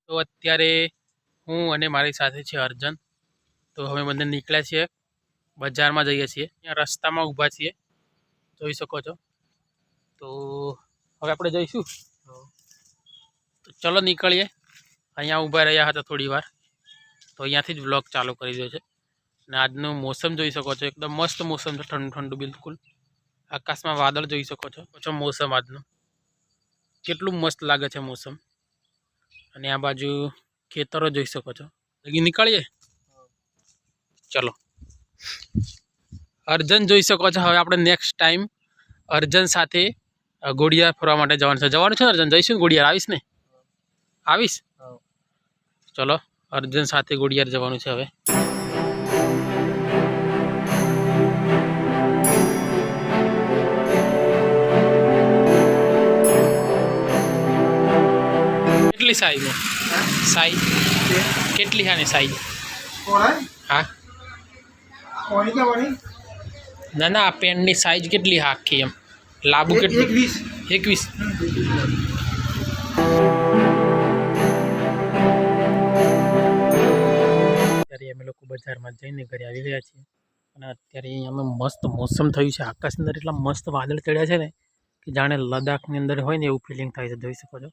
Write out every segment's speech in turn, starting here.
તો અત્યારે હું અને મારી સાથે છે અર્જન. તો અમે બંને નીકળ્યા છીએ, બજારમાં જઈએ છીએ. ત્યાં રસ્તામાં ઊભા છીએ, જોઈ શકો છો. તો હવે આપણે જઈશું. તો ચલો નીકળીએ. અહીંયા ઊભા રહ્યા હતા થોડી વાર, તો અહીંયાથી જ વ્લોગ ચાલુ કરી દો છે. અને આજનું મોસમ જોઈ શકો છો, એકદમ મસ્ત મોસમ છે, ઠંડુ ઠંડુ બિલકુલ. આકાશમાં વાદળ જોઈ શકો છો મોસમ આજનું કેટલું મસ્ત લાગે છે મોસમ. અને આ બાજુ ખેતરો જોઈ શકો છો. લગી નીકળીએ, ચલો. અર્જન જોઈ શકો છો. હવે આપણે નેક્સ્ટ ટાઈમ અર્જન સાથે ઘોડિયાર ફરવા માટે જવાનું છે. જવાનું છે ને અર્જન? જઈશું ઘોડિયાર? આવીશ ને? આવીશ. ચલો, અર્જન સાથે ઘોડિયાર જવાનું છે હવે. કેટલી સાઈઝ સાઈઝ કેટલી હા ને સાઈઝ? હા ના ના, આ પેન્ટની સાઈઝ કેટલી હા આખી એમ લાંબુ કેટલું? 21. અત્યારે અમે લોકો બજારમાં જઈને ઘરે આવી ગયા છીએ. અને અત્યારે અમે મસ્ત મોસમ થયું છે. આકાશની અંદર એટલા મસ્ત વાદળ ચડ્યા છે ને કે જાણે લદ્દાખની અંદર હોય ને એવું ફિલિંગ થાય છે. જોઈ શકો છો.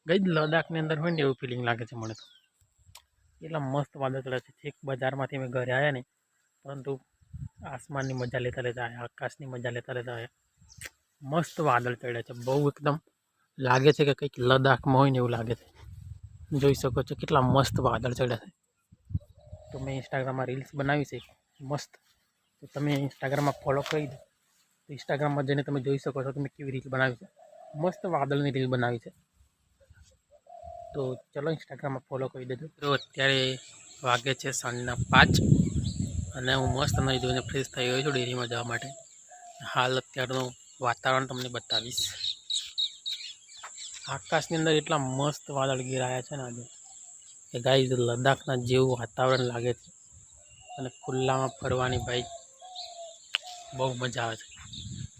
ગઈ લદ્દાખની અંદર હોય ને એવું ફિલિંગ લાગે છે મને તો. એટલા મસ્ત વાદળ ચડ્યા છે. એક બજારમાંથી અમે ઘરે આવ્યા ને, પરંતુ આસમાનની મજા લેતા લેતા આવ્યા, આકાશની મજા લેતા લેતા આવ્યા. મસ્ત વાદળ ચડ્યા છે. બહુ એકદમ લાગે છે કે કંઈક લદ્દાખમાં હોય ને એવું લાગે છે. જોઈ શકો છો કેટલા મસ્ત વાદળ ચડ્યા છે. તો મેં ઇન્સ્ટાગ્રામમાં રીલ્સ બનાવી છે મસ્ત. તો તમે ઇન્સ્ટાગ્રામમાં ફોલો કરી દો. તો ઇન્સ્ટાગ્રામમાં જઈને તમે જોઈ શકો છો કે મેં કેવી રીલ બનાવી છે. મસ્ત વાદળની રીલ બનાવી છે. તો ચલો ઇન્સ્ટાગ્રામમાં ફોલો કરી દેજો. તો અત્યારે વાગે છે સાંજના 5 અને હું મસ્ત નહીં ધોઈને ફ્રેશ થઈ ગયો છું ડેરીમાં જવા માટે. હાલ અત્યારનું વાતાવરણ તમને બતાવીશ. આકાશની અંદર એટલા મસ્ત વાદળ ઘેરાયા છે ને આજે કે ગાઈઝ લદ્દાખના જેવું વાતાવરણ લાગે છે. અને ખુલ્લામાં ફરવાની ભાઈ બહુ મજા આવે છે.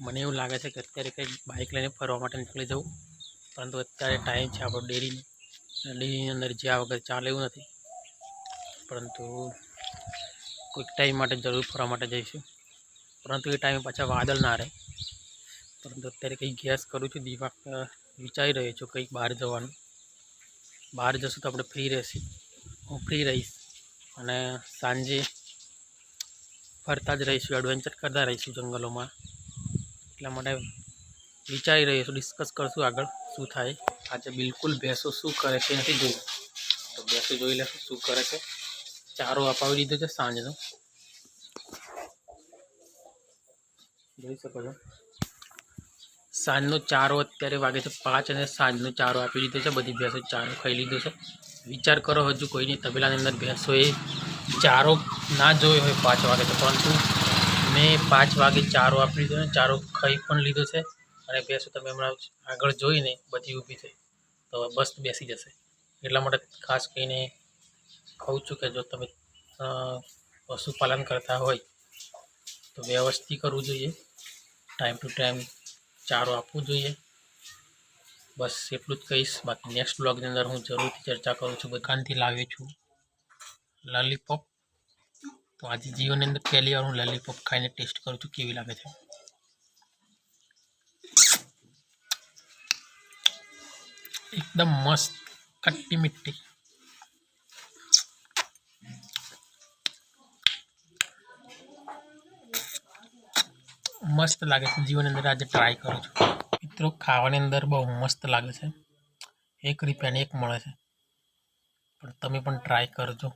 મને એવું લાગે છે કે અત્યારે કંઈક બાઇક લઈને ફરવા માટે નીકળી જવું, પરંતુ અત્યારે ટાઈમ છે આપણો ડેરીનો. ડેરીની અંદર જ્યાં વગર ચાલે એવું નથી, પરંતુ કોઈક ટાઈમ માટે જરૂર ફરવા માટે જઈશું. પરંતુ એ ટાઈમે પાછા વાદળ ના રહે. પરંતુ અત્યારે કંઈક ગેસ કરું છું, દિમાગ વિચારી રહ્યો છું કંઈક બહાર જવાનું. બહાર જશું તો આપણે ફ્રી રહેશું, હું ફ્રી રહીશ અને સાંજે ફરતા જ રહીશું, એડવેન્ચર કરતા રહીશું જંગલોમાં. એટલા માટે વિચારી રહ્યો છું, ડિસ્કસ કરશું આગળ શું થાય. આજે બિલકુલ ભેંસો શું કરે છે નથી જોયું, તો ભેંસો જોઈ લેશું શું કરે છે. ચારો અપાવી દીધો છે સાંજનો, જોઈ શકો છો. સાંજનો ચારો અત્યારે વાગે છે 5 અને સાંજનો ચારો આપી દીધો છે. બધી ભેંસો ચારો ખાઈ લીધો છે. વિચાર કરો હજુ કોઈની તબેલાની અંદર ભેંસોએ ચારો ના જોયો હોય 5 વાગે તો, પરંતુ મેં 5 વાગે ચારો આપી દીધો ને ચારો ખાઈ પણ લીધો છે. અને ભેંસો તમે હમણાં આગળ જોઈને બધી ઊભી થઈ, તો બસ બેસી જશે. એટલા માટે ખાસ કહીને કહું છું કે જો તમે પશુપાલન કરતા હોય તો વ્યવસ્થિત કરવું જોઈએ, ટાઈમ ટુ ટાઈમ ચારો આપવું જોઈએ. બસ એટલું જ કહીશ. બાકી નેક્સ્ટ બ્લોગની અંદર હું જરૂરથી ચર્ચા કરું છું. દુકાનથી લાવ્યો છું લોલીપોપ. તો આજે જીવનની અંદર પહેલી વાર હું લોલીપોપ ખાઈને ટેસ્ટ કરું છું કેવી લાગે છે. એકદમ મસ્ત, ખટ્ટી મીઠી. મસ્ત લાગે છે. જીવનની અંદર આજે ટ્રાય કરું છું મિત્રો. ખાવાની અંદર બહુ મસ્ત લાગે છે. 1 રૂપિયાને 1 મળે છે, પણ તમે પણ ટ્રાય કરજો.